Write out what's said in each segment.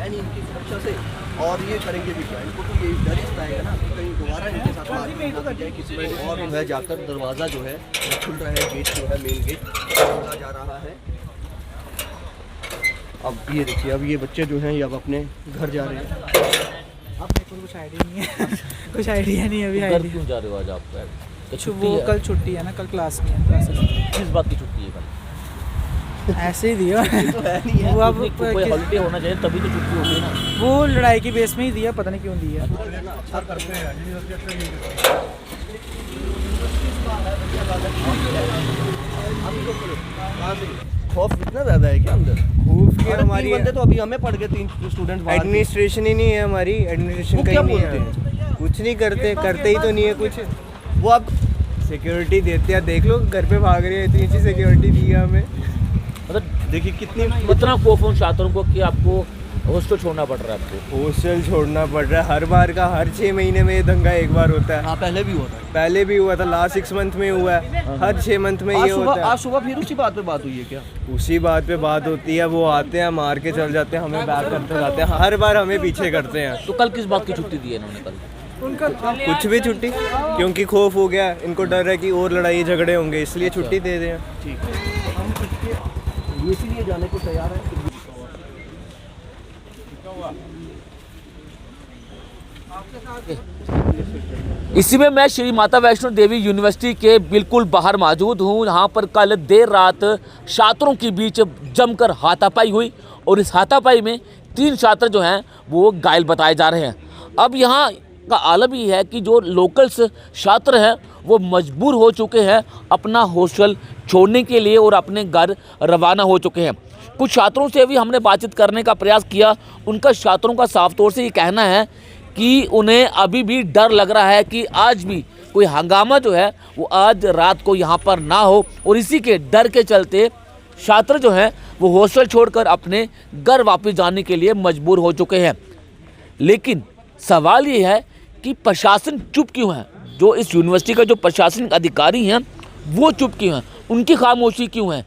है नहीं इनकी सुरक्षा से, और ये करेंगे भी क्या, इनको तो ये डर ही सताएगा ना कि कहीं दोबारा इनके साथ मारपीट ना कर जाए किसी में। और जो है जाकर दरवाज़ा जो है खुल रहा है, गेट जो है मेन गेट खोला जा रहा है। अब ये देखिए, अब ये बच्चे जो हैं ये अब अपने घर जा रहे हैं। अब मेरे को कुछ आइडिया नहीं है कुछ आइडिया नहीं है अभी। घर क्यों जा रहे हो आज आप? वो कल छुट्टी है ना, कल क्लास नहीं है, क्लासेस। किस बात की छुट्टी है कल? ऐसे ही दिया तो है नहीं है, वो अब कोई हॉलिडे होना चाहिए तभी तो छुट्टी होती है ना। वो लड़ाई की बेस में ही दिया, पता नहीं क्यों दिया। खौफ इतना ज़्यादा है क्या अंदर? खौफ की हमारी बंदे तो अभी हमें पढ़ के 3 स्टूडेंट एडमिनिस्ट्रेशन ही नहीं है हमारी, एडमिनिस्ट्रेशन वो का क्या ही नहीं बोलते है, कुछ नहीं करते ही तो नहीं है कुछ। वो अब सिक्योरिटी देते हैं, देख लो घर पे भाग रही है, इतनी अच्छी सिक्योरिटी दी है हमें। मतलब देखिए कितनी इतना खौफ उन छात्रों को कि आपको हॉस्टल छोड़ना पड़ रहा है आपको। हॉस्टल छोड़ना पड़ रहा है हर बार का, हर 6 महीने में ये दंगा एक बार होता है। हाँ पहले भी हुआ था, पहले भी हुआ था, लास्ट 6 मंथ में हुआ है, हर 6 मंथ में ये होता है। आज सुबह फिर उसी बात पे बात हुई है क्या? उसी बात पे बात होती है, वो आते हैं मार के चल जाते हैं, हमें बैक करते जाते हैं, हर बार हमें पीछे करते हैं। तो कल किस बात की छुट्टी दी है इन्होंने कल? कुछ भी छुट्टी, क्योंकि खौफ हो गया, इनको डर है कि और लड़ाई झगड़े होंगे, इसलिए छुट्टी दे दें। ठीक है, इसीलिए जाने को तैयार है। इसी में मैं श्री माता वैष्णो देवी यूनिवर्सिटी के बिल्कुल बाहर मौजूद हूँ। यहाँ पर कल देर रात छात्रों के बीच जमकर हाथापाई हुई और इस हाथापाई में 3 छात्र जो हैं वो घायल बताए जा रहे हैं। अब यहाँ का आलम ये है कि जो लोकल्स छात्र हैं वो मजबूर हो चुके हैं अपना हॉस्टल छोड़ने के लिए और अपने घर रवाना हो चुके हैं। कुछ छात्रों से भी हमने बातचीत करने का प्रयास किया। उनका छात्रों का साफ तौर से ये कहना है कि उन्हें अभी भी डर लग रहा है कि आज भी कोई हंगामा जो है वो आज रात को यहाँ पर ना हो, और इसी के डर के चलते छात्र जो हैं वो हॉस्टल छोड़कर अपने घर वापस जाने के लिए मजबूर हो चुके हैं। लेकिन सवाल ये है कि प्रशासन चुप क्यों है? जो इस यूनिवर्सिटी का जो प्रशासनिक अधिकारी हैं वो चुप क्यों हैं? उनकी खामोशी क्यों है?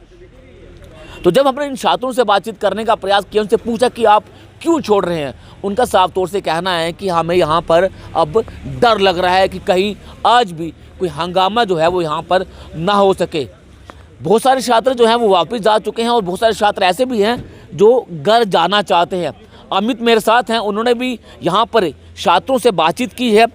तो जब हमने इन छात्रों से बातचीत करने का प्रयास किया, उनसे पूछा कि आप क्यों छोड़ रहे हैं, उनका साफ तौर से कहना है कि हमें यहाँ पर अब डर लग रहा है कि कहीं आज भी कोई हंगामा जो है वो यहाँ पर ना हो सके। बहुत सारे छात्र जो हैं वो वापस जा चुके हैं और बहुत सारे छात्र ऐसे भी हैं जो घर जाना चाहते हैं। अमित मेरे साथ हैं, उन्होंने भी यहाँ पर छात्रों से बातचीत की है।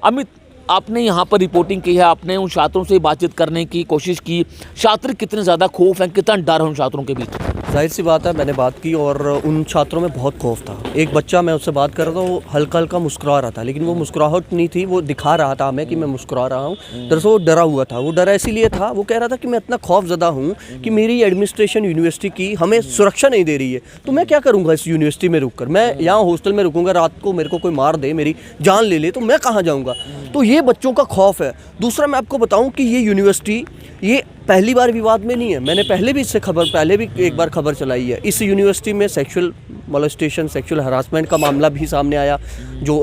अमित, आपने यहाँ पर रिपोर्टिंग की है, आपने उन छात्रों से बातचीत करने की कोशिश की, छात्र कितने ज़्यादा खौफ हैं, कितना डर है उन छात्रों के बीच? जाहिर सी बात है, मैंने बात की और उन छात्रों में बहुत खौफ था। एक बच्चा, मैं उससे बात कर रहा था, वो हल्का हल्का मुस्कुरा रहा था, लेकिन वो मुस्कुराहट नहीं थी, वो दिखा रहा था हमें कि मैं मुस्कुरा रहा हूँ। दरअसल वो डरा हुआ था। वो डरा इसीलिए था, वो कह रहा था कि मैं इतना खौफज़दा हूँ कि मेरी एडमिनिस्ट्रेशन यूनिवर्सिटी की हमें सुरक्षा नहीं दे रही है, तो मैं क्या करूँगा इस यूनिवर्सिटी में रुक कर? मैं यहाँ हॉस्टल में रुकूँगा, रात को मेरे को कोई मार दे, मेरी जान ले ले, तो मैं कहाँ जाऊँगा? तो ये बच्चों का खौफ है। दूसरा, मैं आपको बताऊँ कि ये यूनिवर्सिटी ये पहली बार विवाद में नहीं है। मैंने पहले भी एक बार खबर चलाई है। इस यूनिवर्सिटी में सेक्सुअल मोलेस्टेशन, सेक्सुअल हरासमेंट का मामला भी सामने आया। जो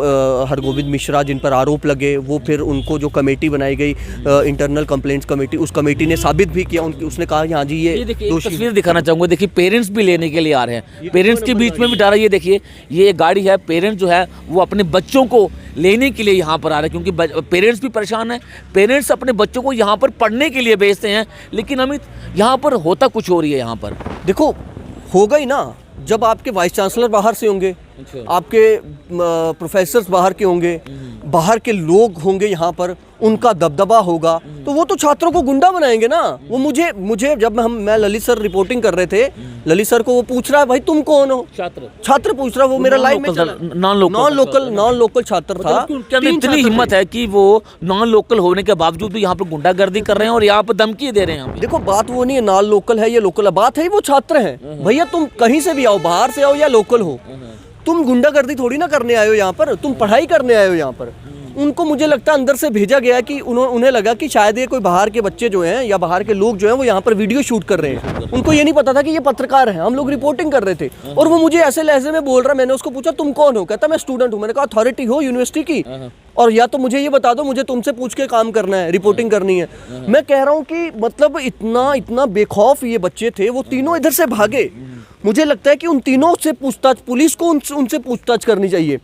हरगोविंद मिश्रा जिन पर आरोप लगे, वो फिर उनको जो कमेटी बनाई गई, इंटरनल कंप्लेंट्स कमेटी, उस कमेटी ने साबित भी किया। उसने कहा हाँ जी ये दोषी। तस्वीर दिखाना चाहूँगा, देखिए पेरेंट्स भी लेने के लिए आ रहे हैं, पेरेंट्स के बीच में भी डर है। ये देखिए, ये गाड़ी है, पेरेंट्स जो है वो अपने बच्चों को लेने के लिए यहाँ पर आ रहे हैं, क्योंकि पेरेंट्स भी परेशान हैं। पेरेंट्स अपने बच्चों को यहाँ पर पढ़ने के लिए भेजते हैं, लेकिन अमित यहाँ पर होता कुछ हो रही है। यहाँ पर देखो, होगा ही ना, जब आपके वाइस चांसलर बाहर से होंगे, आपके प्रोफेसर्स बाहर के होंगे, बाहर के लोग होंगे, यहाँ पर उनका दबदबा होगा, तो वो तो छात्रों को गुंडा बनाएंगे ना। वो मुझे जब मैं ललित सर रिपोर्टिंग कर रहे थे, ललित सर को वो पूछ रहा है भाई तुम कौन हो? छात्र पूछ रहा है, वो मेरा लाइव में नॉन लोकल छात्र था। इतनी हिम्मत है कि वो नॉन लोकल होने के बावजूद भी यहाँ पर गुंडागर्दी कर रहे हैं और यहाँ पर धमकी दे रहे हैं। देखो, बात वो नहीं है नॉन लोकल है या लोकल है, बात है वो छात्र हैं। भैया तुम कहीं से भी आओ, बाहर से आओ या लोकल हो, तुम गुंडागर्दी थोड़ी ना करने आए हो यहाँ पर, तुम पढ़ाई करने आए हो यहाँ पर। उनको मुझे लगता है अंदर से भेजा गया कि उन्हें लगा कि शायद ये कोई बाहर के बच्चे जो हैं या बाहर के लोग जो हैं वो यहाँ पर वीडियो शूट कर रहे हैं। उनको ये नहीं पता था कि ये पत्रकार हैं, हम लोग रिपोर्टिंग कर रहे थे। और वो मुझे ऐसे लहजे में बोल रहा, मैंने उसको पूछा तुम कौन हो? कहता मैं स्टूडेंट हूँ। मैंने कहा अथॉरिटी हो यूनिवर्सिटी की, और या तो मुझे ये बता दो, मुझे तुमसे पूछ के काम करना है, रिपोर्टिंग करनी है। मैं कह रहा हूँ कि मतलब इतना बेखौफ ये बच्चे थे, वो तीनों इधर से भागे। मुझे लगता है कि उन तीनों से पूछताछ, पुलिस को उनसे पूछताछ करनी चाहिए।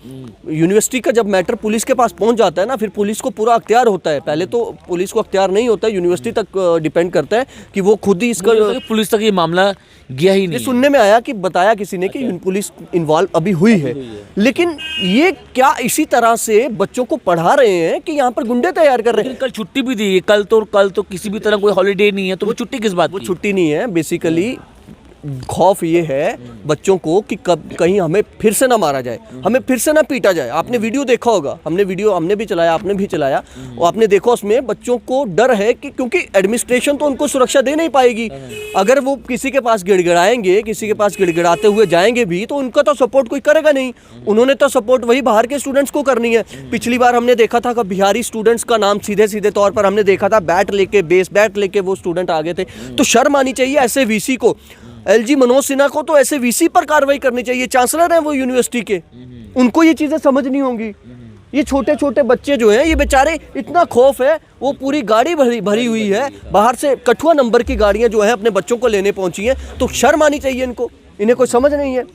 यूनिवर्सिटी का जब मैटर पुलिस के पास पहुंच जाता है ना, फिर पुलिस को पूरा अख्तियार होता है। पहले तो पुलिस को अख्तियार नहीं होता, यूनिवर्सिटी तक डिपेंड करता है कि वो खुद ही इसका, पुलिस तक ये मामला गया ही ये नहीं। सुनने में आया कि बताया किसी ने कि पुलिस इन्वॉल्व अभी हुई है, लेकिन ये क्या इसी तरह से बच्चों को पढ़ा रहे हैं कि यहाँ पर गुंडे तैयार कर रहे हैं? कल छुट्टी भी दी है, कल तो किसी भी तरह कोई हॉलीडे नहीं है, तो वो छुट्टी किस बात वो की? छुट्टी नहीं है, बेसिकली खौफ ये है बच्चों को कि कब कहीं हमें फिर से ना मारा जाए, हमें फिर से ना पीटा जाए। आपने वीडियो देखा होगा, हमने भी चलाया, आपने भी चलाया, और आपने देखा उसमें बच्चों को डर है कि क्योंकि एडमिनिस्ट्रेशन तो उनको सुरक्षा दे नहीं पाएगी। अगर वो किसी के पास गिड़गिड़ाएंगे, किसी के पास गिड़गिड़ाते हुए जाएंगे भी, तो उनका तो सपोर्ट कोई करेगा नहीं। उन्होंने तो सपोर्ट वही बाहर के स्टूडेंट्स को करनी है। पिछली बार हमने देखा था कि बिहारी स्टूडेंट्स का नाम सीधे सीधे तौर पर हमने देखा था, बैट लेके, बेस बैट लेके वो स्टूडेंट आगे थे। तो शर्म आनी चाहिए ऐसे वीसी को। एलजी मनोज सिन्हा को तो ऐसे वीसी पर कार्रवाई करनी चाहिए। चांसलर हैं वो यूनिवर्सिटी के, उनको ये चीज़ें समझनी होंगी। ये छोटे छोटे बच्चे जो हैं, ये बेचारे, इतना खौफ है, वो पूरी गाड़ी भरी हुई है, बाहर से कठुआ नंबर की गाड़ियां जो हैं अपने बच्चों को लेने पहुंची हैं। तो शर्म आनी चाहिए इनको, इन्हें कोई समझ नहीं है।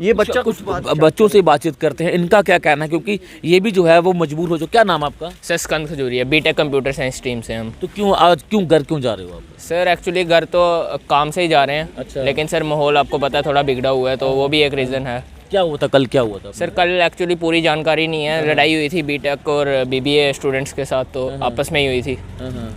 ये बच्चा कुछ बच्चों से बातचीत करते हैं, इनका क्या कहना है, क्योंकि ये भी जो है वो मजबूर हो। जो क्या नाम आपका? Sir Skand Khajuria, BTech computer science stream से हम। तो क्यों घर क्यों जा रहे हो आप? सर एक्चुअली घर तो काम से ही जा रहे हैं। अच्छा। लेकिन सर माहौल आपको पता है थोड़ा बिगड़ा हुआ है, तो वो भी एक रीज़न है। क्या हुआ था कल, क्या हुआ था? सर कल एक्चुअली पूरी जानकारी नहीं है, लड़ाई हुई थी बीटेक और बीबीए स्टूडेंट्स के साथ, तो आपस में ही हुई थी,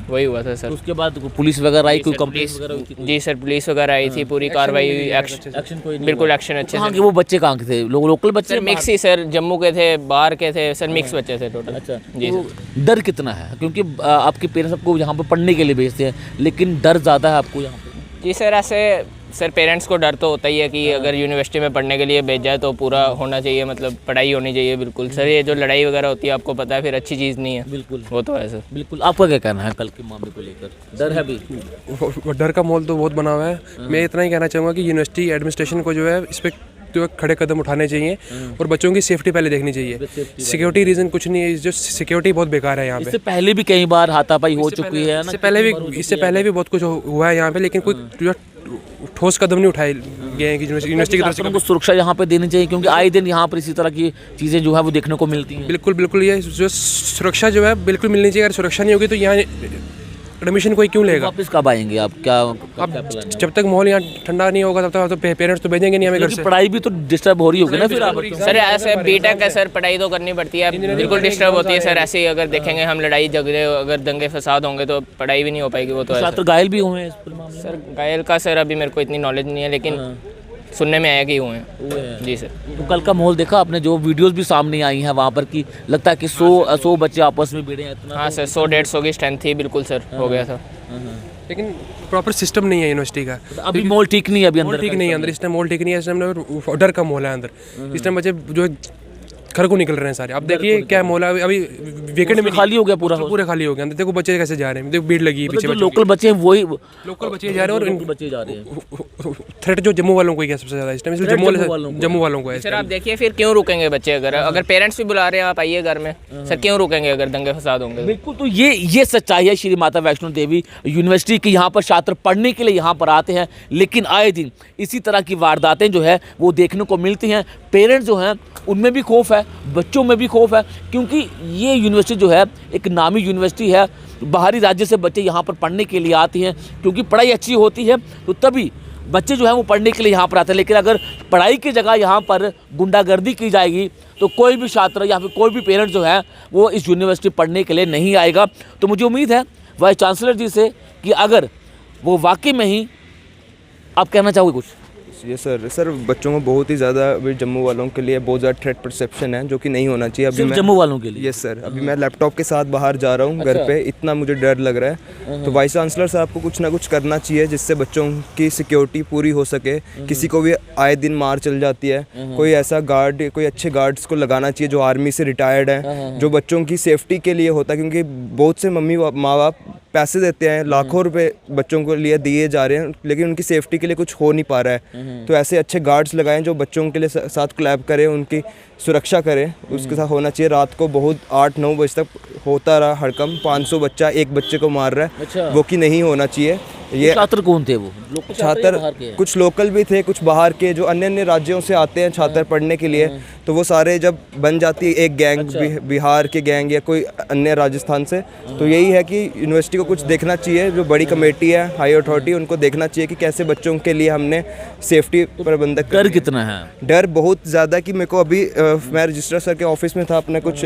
वही हुआ था सर। उसके बाद पुलिस वगैरह आई, कोई कंप्लेंट वगैरह हुई थी? जी सर, पुलिस वगैरह आई थी, पूरी कार्रवाई हुई, एक्शन कोई नहीं बिल्कुल एक्शन अच्छे कहाँ से। के वो बच्चे कहाँ के थे? लोकल बच्चे? सर मिक्स ही सर, जम्मू के थे, बाहर के थे सर, मिक्स बच्चे थे टोटल। अच्छा जी तो सर। डर कितना है, क्योंकि आपके पेरेंट्स आपको यहाँ पर पढ़ने के लिए भेजते हैं, लेकिन डर ज़्यादा है आपको यहाँ पे? जी सर, ऐसे सर पेरेंट्स को डर तो होता ही है कि अगर यूनिवर्सिटी में पढ़ने के लिए भेजा है तो पूरा होना चाहिए, मतलब पढ़ाई होनी चाहिए बिल्कुल। सर ये जो लड़ाई वगैरह होती है आपको पता है, फिर अच्छी चीज़ नहीं है। बिल्कुल, वो तो है सर। बिल्कुल। आपका क्या कहना है कल के मामले को लेकर? डर है अभी? डर का माहौल तो बहुत बना हुआ है। मैं इतना ही कहना चाहूँगा कि यूनिवर्सिटी एडमिनिस्ट्रेशन को जो है इस पर जो खड़े कदम उठाने चाहिए और बच्चों की सेफ्टी पहले देखनी चाहिए। सिक्योरिटी रीज़न कुछ नहीं है, जो सिक्योरिटी बहुत बेकार है यहाँ पे। इससे पहले भी कई बार हाथापाई हो चुकी है ना? इससे पहले भी बहुत कुछ हुआ है यहाँ पे, लेकिन कोई जो ठोस कदम नहीं उठाए गए हैं कि यूनिवर्सिटी की तरफ से। को सुरक्षा यहाँ पे देनी चाहिए, क्योंकि आए दिन यहाँ पर इसी तरह की चीज़ें जो है वो देखने को मिलती हैं। बिल्कुल बिल्कुल, ये जो सुरक्षा जो है बिल्कुल मिलनी चाहिए। अगर सुरक्षा नहीं होगी तो यहाँ एडमिशन कोई क्यों लेगा? वापस कब आएंगे आप? क्या जब तक माहौल यहाँ ठंडा नहीं होगा तब तक तो पेरेंट्स तो भेजेंगे नहीं हमें घर से। पढ़ाई भी तो डिस्टर्ब हो रही होगी ना फिर आप? सर ऐसे बीटेक है सर, पढ़ाई तो करनी पड़ती है, बिल्कुल डिस्टर्ब होती है सर। ऐसे ही अगर देखेंगे हम, लड़ाई झगड़े, अगर दंगे फसाद होंगे तो पढ़ाई भी नहीं हो पाएगी। वो तो है छात्र घायल भी हुए हैं इस पूरे मामले में? सर घायल का सर अभी मेरे को इतनी नॉलेज नहीं है, लेकिन सुनने में आया कि हुए हैं। जी सर। तो कल का माहौल देखा आपने, जो वीडियोस भी सामने आई हैं वहाँ पर, कि लगता है कि 100 बच्चे आपस में भिड़े हैं इतना? हाँ सर, 100-150 की स्ट्रेंथ थी, बिल्कुल सर, हो गया था। लेकिन प्रॉपर सिस्टम नहीं है यूनिवर्सिटी का। अभी माहौल ठीक नहीं है, अभी अंदर ठीक नहीं है अंदर, इस टाइम माहौल ठीक नहीं है। इस टाइम डर का माहौल है अंदर। इस टाइम बच्चे जो घर को निकल रहे हैं सारे। अब देखिए क्या माहौल है, अभी वीकेंड में खाली हो गया पूरा, पूरे खाली हो गए अंदर। देखो बच्चे कैसे जा रहे हैं, देखो भीड़ लगी है पीछे। लोकल बच्चे हैं वही लोकल बच्चे जा रहे हैं, और बच्चे जा रहे हैं। थ्रेट जो जम्मू वालों को ही है सबसे ज़्यादा इस टाइम, इसलिए जम्मू वालों को है। सर आप देखिए फिर क्यों रुकेंगे बच्चे? अगर पेरेंट्स भी बुला रहे हैं, आप आइए घर में, सर क्यों रुकेंगे अगर दंगे फसाद होंगे? बिल्कुल। तो ये सच्चाई है श्री माता वैष्णो देवी यूनिवर्सिटी की। यहाँ पर छात्र पढ़ने के लिए यहाँ पर आते हैं, लेकिन आए दिन इसी तरह की वारदातें जो है वो देखने को मिलती हैं। पेरेंट्स जो हैं उनमें भी खौफ है, बच्चों में भी खौफ है, क्योंकि ये यूनिवर्सिटी जो है एक नामी यूनिवर्सिटी है। बाहरी राज्य से बच्चे यहाँ पर पढ़ने के लिए आते हैं, क्योंकि पढ़ाई अच्छी होती है तो तभी बच्चे जो हैं वो पढ़ने के लिए यहाँ पर आते हैं। लेकिन अगर पढ़ाई की जगह यहाँ पर गुंडागर्दी की जाएगी तो कोई भी छात्र या फिर कोई भी पेरेंट जो है वो इस यूनिवर्सिटी पढ़ने के लिए नहीं आएगा। तो मुझे उम्मीद है वाइस चांसलर जी से कि अगर वो वाकई में ही, आप कहना चाहोगे कुछ? ये सर बच्चों को बहुत ही ज़्यादा अभी जम्मू वालों के लिए बहुत ज़्यादा थ्रेट परसेप्शन है, जो कि नहीं होना चाहिए। अभी मैं जम्मू वालों के लिए? यस सर, अभी मैं लैपटॉप के साथ बाहर जा रहा हूँ घर पे, इतना मुझे डर लग रहा है। तो वाइस चांसलर साहब को कुछ ना कुछ करना चाहिए जिससे बच्चों की सिक्योरिटी पूरी हो सके। किसी को भी आए दिन मार चल जाती है, कोई ऐसा गार्ड, कोई अच्छे गार्ड्स को लगाना चाहिए जो आर्मी से रिटायर्ड हैं, जो बच्चों की सेफ्टी के लिए होता है। क्योंकि बहुत से मम्मी माँ बाप पैसे देते हैं, लाखों रुपए बच्चों को लिए दिए जा रहे हैं, लेकिन उनकी सेफ्टी के लिए कुछ हो नहीं पा रहा है। तो ऐसे अच्छे गार्ड्स लगाएं जो बच्चों के लिए साथ कोलैब करें, उनकी सुरक्षा करें। उसके साथ होना चाहिए। रात को बहुत 8-9 बजे तक होता रहा हड़कंप, 500 बच्चा एक बच्चे को मार रहा है, वो कि नहीं होना चाहिए। ये छात्र कौन थे वो? लोकल छात्र या बाहर के छात्र हैं? कुछ लोकल भी थे, कुछ बाहर के जो अन्य अन्य राज्यों से आते हैं छात्र पढ़ने के लिए, तो वो सारे जब बन जाती है एक गैंग, बिहार के गैंग या कोई अन्य राजस्थान से, तो यही है कि यूनिवर्सिटी को कुछ देखना चाहिए, जो बड़ी कमेटी है, हाई अथॉरिटी, उनको देखना चाहिए कि कैसे बच्चों के लिए हमने सेफ्टी प्रबंधक डर कितना है? डर बहुत ज़्यादा कि मेरे को अभी मैं रजिस्ट्रार सर के ऑफिस में था, अपने कुछ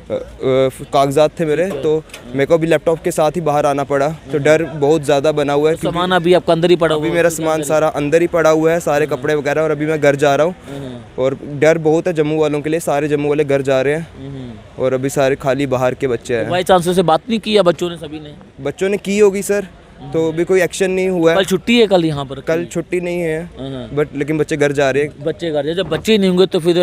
कागजात थे मेरे, तो मेरे को अभी लैपटॉप के साथ ही बाहर आना पड़ा, तो डर बहुत ज़्यादा बना हुआ है। सामान अभी आपका अंदर ही पड़ा हुआ अभी है? मेरा सामान सारा अंदर ही पड़ा हुआ है, सारे कपड़े वगैरह, और अभी मैं घर जा रहा हूँ, और डर बहुत है जम्मू वालों के लिए, सारे जम्मू वाले घर जा रहे हैं, और अभी सारे खाली बाहर के बच्चे हैं। वाइस चांसलर से बात नहीं की या बच्चों ने, सभी ने? बच्चों ने की होगी सर, तो अभी कोई एक्शन नहीं हुआ कल है। छुट्टी है, कल यहाँ पर कल छुट्टी नहीं है, बट लेकिन बच्चे घर जा रहे हैं, बच्चे घर, जब बच्चे ही नहीं होंगे तो फिर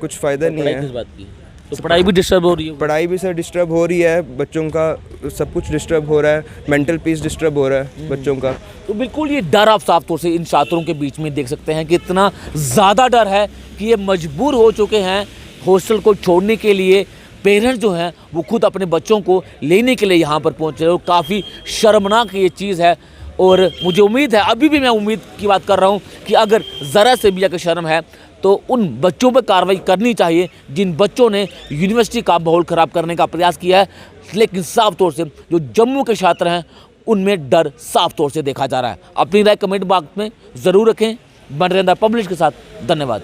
कुछ फ़ायदा नहीं पढ़ाई है। किस बात की? तो पढ़ाई भी डिस्टर्ब हो रही है। पढ़ाई भी सर डिस्टर्ब हो रही है, बच्चों का सब कुछ डिस्टर्ब हो रहा है, मेंटल पीस डिस्टर्ब हो रहा है बच्चों का। तो बिल्कुल ये डर आप साफ तौर से इन छात्रों के बीच में देख सकते हैं कि इतना ज़्यादा डर है कि ये मजबूर हो चुके हैं हॉस्टल को छोड़ने के लिए। पेरेंट्स जो हैं वो खुद अपने बच्चों को लेने के लिए यहाँ पर पहुँच रहे हो। काफ़ी शर्मनाक ये चीज़ है, और मुझे उम्मीद है, अभी भी मैं उम्मीद की बात कर रहा हूँ कि अगर ज़रा से भी अगर शर्म है तो उन बच्चों पर कार्रवाई करनी चाहिए जिन बच्चों ने यूनिवर्सिटी का माहौल ख़राब करने का प्रयास किया है। लेकिन साफ तौर से जो जम्मू के छात्र हैं उनमें डर साफ तौर से देखा जा रहा है। अपनी राय कमेंट बॉक्स में ज़रूर रखें। बने रहना पब्लिश के साथ। धन्यवाद।